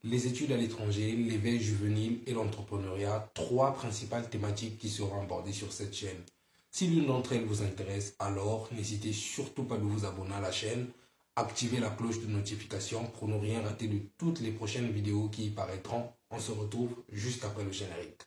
les études à l'étranger, l'éveil juvénile et l'entrepreneuriat, trois principales thématiques qui seront abordées sur cette chaîne. Si l'une d'entre elles vous intéresse, alors n'hésitez surtout pas de vous abonner à la chaîne, activez la cloche de notification pour ne rien rater de toutes les prochaines vidéos qui y paraîtront. On se retrouve juste après le générique.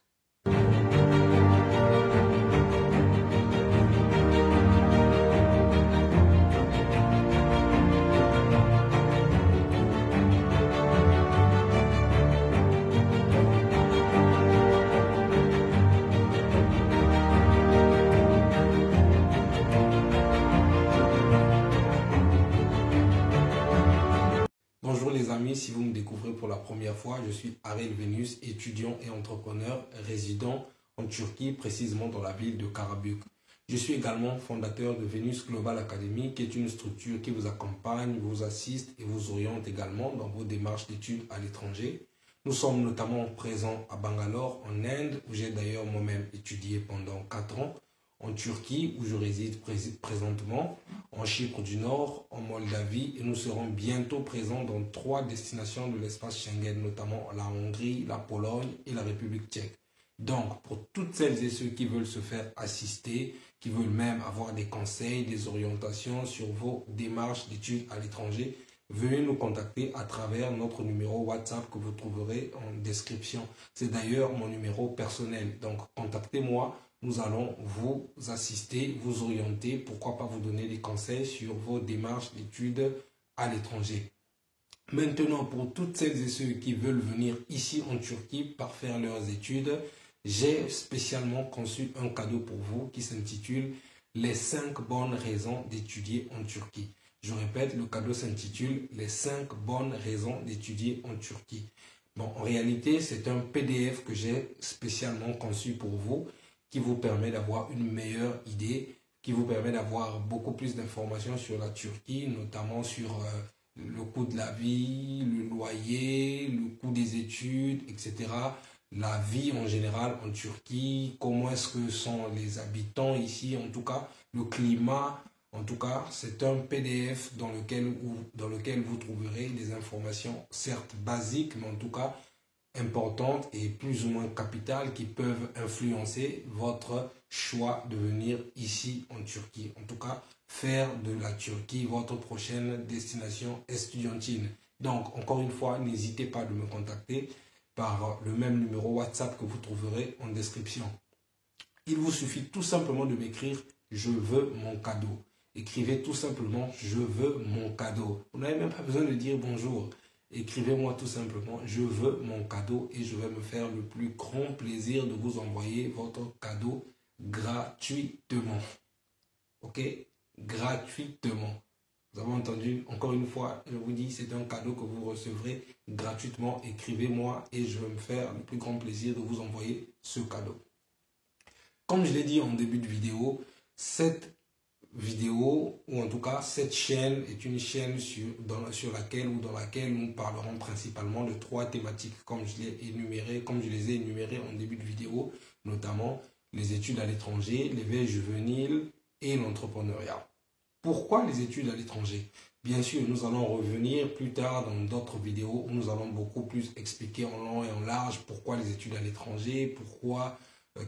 Bonjour les amis, si vous me découvrez pour la première fois, je suis Arel Venus, étudiant et entrepreneur résident en Turquie, précisément dans la ville de Karabük. Je suis également fondateur de Venus Global Academy, qui est une structure qui vous accompagne, vous assiste et vous oriente également dans vos démarches d'études à l'étranger. Nous sommes notamment présents à Bangalore, en Inde, où j'ai d'ailleurs moi-même étudié pendant 4 ans, en Turquie, où je réside présentement, en Chypre du Nord, en Moldavie, et nous serons bientôt présents dans 3 destinations de l'espace Schengen, notamment la Hongrie, la Pologne et la République tchèque. Donc, pour toutes celles et ceux qui veulent se faire assister, qui veulent même avoir des conseils, des orientations sur vos démarches d'études à l'étranger, veuillez nous contacter à travers notre numéro WhatsApp que vous trouverez en description. C'est d'ailleurs mon numéro personnel, donc contactez-moi. Nous allons vous assister, vous orienter, pourquoi pas vous donner des conseils sur vos démarches d'études à l'étranger. Maintenant, pour toutes celles et ceux qui veulent venir ici en Turquie pour faire leurs études, j'ai spécialement conçu un cadeau pour vous qui s'intitule « Les 5 bonnes raisons d'étudier en Turquie ». Je répète, le cadeau s'intitule « Les 5 bonnes raisons d'étudier en Turquie ». Bon, en réalité, c'est un PDF que j'ai spécialement conçu pour vous, qui vous permet d'avoir une meilleure idée, qui vous permet d'avoir beaucoup plus d'informations sur la Turquie, notamment sur le coût de la vie, le loyer, le coût des études, etc. La vie en général en Turquie, comment est-ce que sont les habitants ici, en tout cas, le climat. En tout cas, c'est un PDF dans lequel vous trouverez des informations, certes basiques, mais en tout cas, importantes et plus ou moins capitales qui peuvent influencer votre choix de venir ici en Turquie. En tout cas, faire de la Turquie votre prochaine destination estudiantine. Donc, encore une fois, n'hésitez pas de me contacter par le même numéro WhatsApp que vous trouverez en description. Il vous suffit tout simplement de m'écrire « Je veux mon cadeau ». Écrivez tout simplement « Je veux mon cadeau ». Vous n'avez même pas besoin de dire « bonjour ». Écrivez-moi tout simplement « Je veux mon cadeau » et je vais me faire le plus grand plaisir de vous envoyer votre cadeau gratuitement. Ok? Gratuitement. Vous avez entendu? Encore une fois, je vous dis, c'est un cadeau que vous recevrez gratuitement. Écrivez-moi et je vais me faire le plus grand plaisir de vous envoyer ce cadeau. Comme je l'ai dit en début de vidéo, cette vidéo, ou en tout cas cette chaîne est une chaîne dans laquelle nous parlerons principalement de 3 thématiques comme je les ai énumérées en début de vidéo, notamment les études à l'étranger, l'éveil juvénile et l'entrepreneuriat. Pourquoi les études à l'étranger? Bien sûr, nous allons revenir plus tard dans d'autres vidéos où nous allons beaucoup plus expliquer en long et en large pourquoi les études à l'étranger,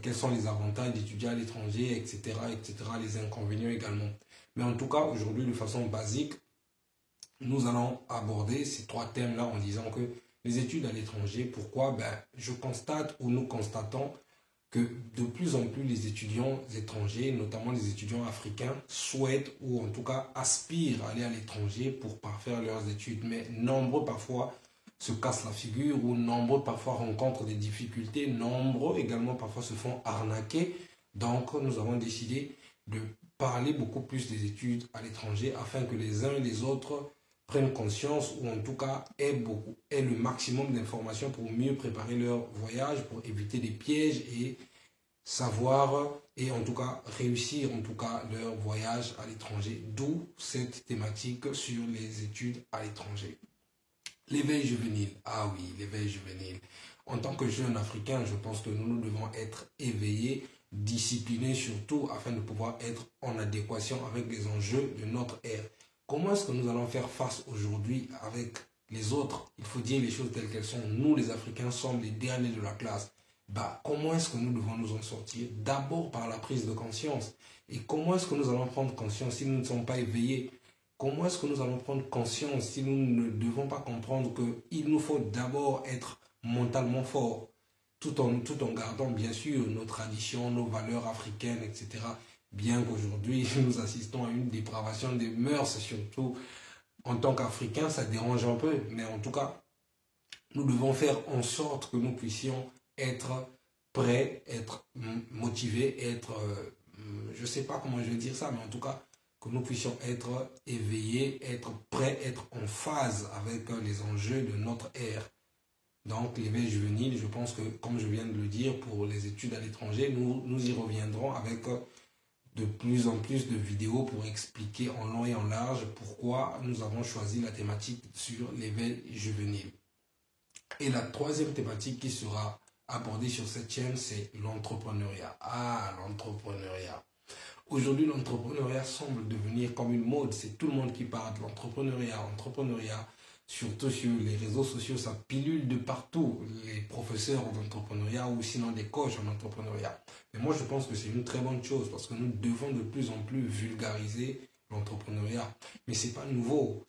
quels sont les avantages d'étudier à l'étranger, etc., les inconvénients également. Mais en tout cas, aujourd'hui, de façon basique, nous allons aborder ces 3 thèmes-là en disant que les études à l'étranger, pourquoi? Je constate ou nous constatons que de plus en plus les étudiants étrangers, notamment les étudiants africains, souhaitent ou en tout cas aspirent à aller à l'étranger pour parfaire leurs études. Mais nombreux parfois se cassent la figure ou nombreux parfois rencontrent des difficultés, nombreux également parfois se font arnaquer. Donc nous avons décidé de parler beaucoup plus des études à l'étranger afin que les uns et les autres prennent conscience ou en tout cas aient le maximum d'informations pour mieux préparer leur voyage, pour éviter des pièges et savoir et en tout cas réussir en tout cas leur voyage à l'étranger. D'où cette thématique sur les études à l'étranger. L'éveil juvénile. Ah oui, l'éveil juvénile. En tant que jeune africain, je pense que nous devons être éveillés, disciplinés surtout, afin de pouvoir être en adéquation avec les enjeux de notre ère. Comment est-ce que nous allons faire face aujourd'hui avec les autres, il faut dire les choses telles qu'elles sont. Nous, les Africains, sommes les derniers de la classe. Comment est-ce que nous devons nous en sortir? D'abord par la prise de conscience. Et comment est-ce que nous allons prendre conscience si nous ne sommes pas éveillés? Comment est-ce que nous allons prendre conscience si nous ne devons pas comprendre qu'il nous faut d'abord être mentalement forts, tout en gardant bien sûr nos traditions, nos valeurs africaines, etc. Bien qu'aujourd'hui, nous assistons à une dépravation des mœurs, surtout en tant qu'Africains, ça dérange un peu. Mais en tout cas, nous devons faire en sorte que nous puissions être prêts, être motivés, être, je ne sais pas comment je vais dire ça, mais en tout cas, que nous puissions être éveillés, être prêts, être en phase avec les enjeux de notre ère. Donc, l'éveil juvénile, je pense que, comme je viens de le dire, pour les études à l'étranger, nous y reviendrons avec de plus en plus de vidéos pour expliquer en long et en large pourquoi nous avons choisi la thématique sur l'éveil juvénile. Et la troisième thématique qui sera abordée sur cette chaîne, c'est l'entrepreneuriat. L'entrepreneuriat. Aujourd'hui, l'entrepreneuriat semble devenir comme une mode. C'est tout le monde qui parle de l'entrepreneuriat. Surtout sur les réseaux sociaux, ça pilule de partout. Les professeurs d'entrepreneuriat ou sinon des coachs en entrepreneuriat. Mais moi, je pense que c'est une très bonne chose parce que nous devons de plus en plus vulgariser l'entrepreneuriat. Mais c'est pas nouveau,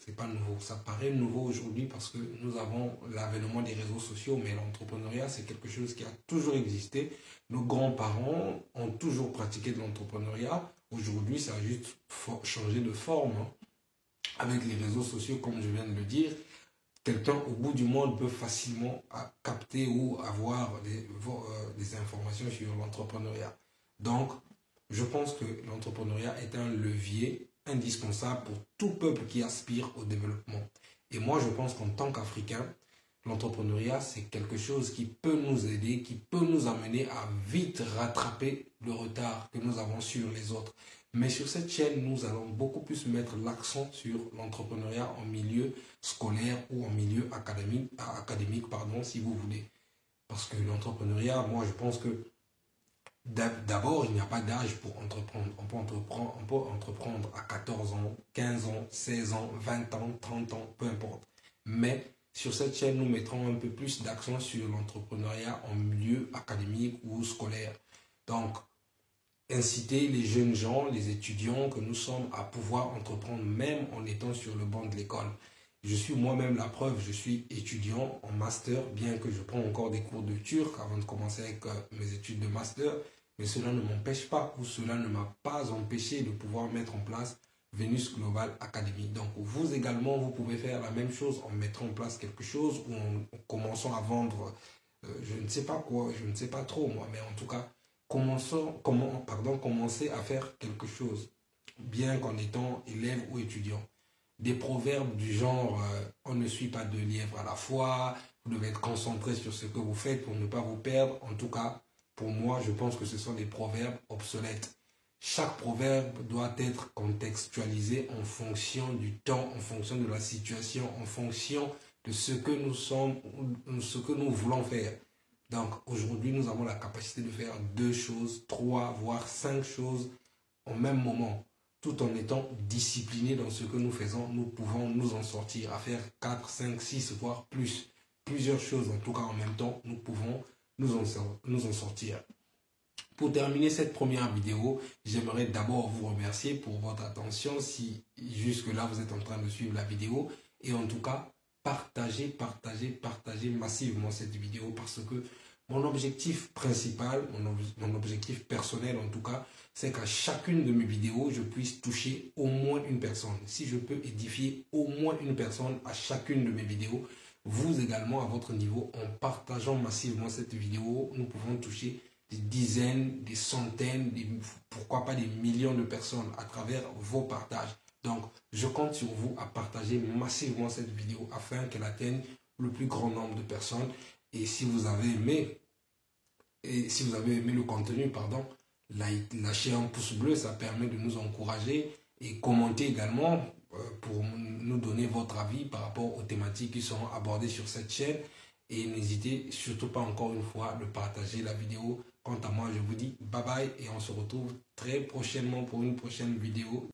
Ça paraît nouveau aujourd'hui parce que nous avons l'avènement des réseaux sociaux, mais l'entrepreneuriat, c'est quelque chose qui a toujours existé. Nos grands-parents ont toujours pratiqué de l'entrepreneuriat. Aujourd'hui, ça a juste changé de forme. Avec les réseaux sociaux, comme je viens de le dire, quelqu'un au bout du monde peut facilement capter ou avoir des informations sur l'entrepreneuriat. Donc, je pense que l'entrepreneuriat est un levier indispensable pour tout peuple qui aspire au développement. Et moi, je pense qu'en tant qu'Africain, l'entrepreneuriat, c'est quelque chose qui peut nous aider, qui peut nous amener à vite rattraper le retard que nous avons sur les autres. Mais sur cette chaîne, nous allons beaucoup plus mettre l'accent sur l'entrepreneuriat en milieu scolaire ou en milieu académique, si vous voulez. Parce que l'entrepreneuriat, moi, je pense que d'abord, il n'y a pas d'âge pour entreprendre. On peut entreprendre à 14 ans, 15 ans, 16 ans, 20 ans, 30 ans, peu importe. Mais sur cette chaîne, nous mettrons un peu plus d'accent sur l'entrepreneuriat en milieu académique ou scolaire. Donc, inciter les jeunes gens, les étudiants que nous sommes à pouvoir entreprendre même en étant sur le banc de l'école. Je suis moi-même la preuve, je suis étudiant en master, bien que je prends encore des cours de turc avant de commencer avec mes études de master, mais cela ne m'empêche pas ou cela ne m'a pas empêché de pouvoir mettre en place Venus Global Academy. Donc vous également, vous pouvez faire la même chose en mettant en place quelque chose ou en commençant à vendre, je ne sais pas quoi, je ne sais pas trop moi, mais en tout cas, commencer à faire quelque chose, bien qu'en étant élève ou étudiant. Des proverbes du genre on ne suit pas deux lièvres à la fois, vous devez être concentré sur ce que vous faites pour ne pas vous perdre. En tout cas, pour moi, je pense que ce sont des proverbes obsolètes. Chaque proverbe doit être contextualisé en fonction du temps, en fonction de la situation, en fonction de ce que nous sommes, ce que nous voulons faire. Donc aujourd'hui, nous avons la capacité de faire 2 choses, 3, voire 5 choses au même moment. Tout en étant disciplinés dans ce que nous faisons, nous pouvons nous en sortir. À faire 4, 5, 6, voire plus. Plusieurs choses, en tout cas en même temps, nous pouvons nous en sortir. Pour terminer cette première vidéo, j'aimerais d'abord vous remercier pour votre attention. Si jusque-là vous êtes en train de suivre la vidéo. Et en tout cas, partagez massivement cette vidéo parce que mon objectif principal, mon objectif personnel en tout cas, c'est qu'à chacune de mes vidéos, je puisse toucher au moins une personne. Si je peux édifier au moins une personne à chacune de mes vidéos, vous également à votre niveau, en partageant massivement cette vidéo, nous pouvons toucher des dizaines, des centaines, pourquoi pas des millions de personnes à travers vos partages. Donc, je compte sur vous à partager massivement cette vidéo afin qu'elle atteigne le plus grand nombre de personnes. Et si vous avez aimé, le contenu, lâchez un pouce bleu, ça permet de nous encourager et commentez également pour nous donner votre avis par rapport aux thématiques qui seront abordées sur cette chaîne. Et n'hésitez surtout pas encore une fois de partager la vidéo. Quant à moi, je vous dis bye bye et on se retrouve très prochainement pour une prochaine vidéo.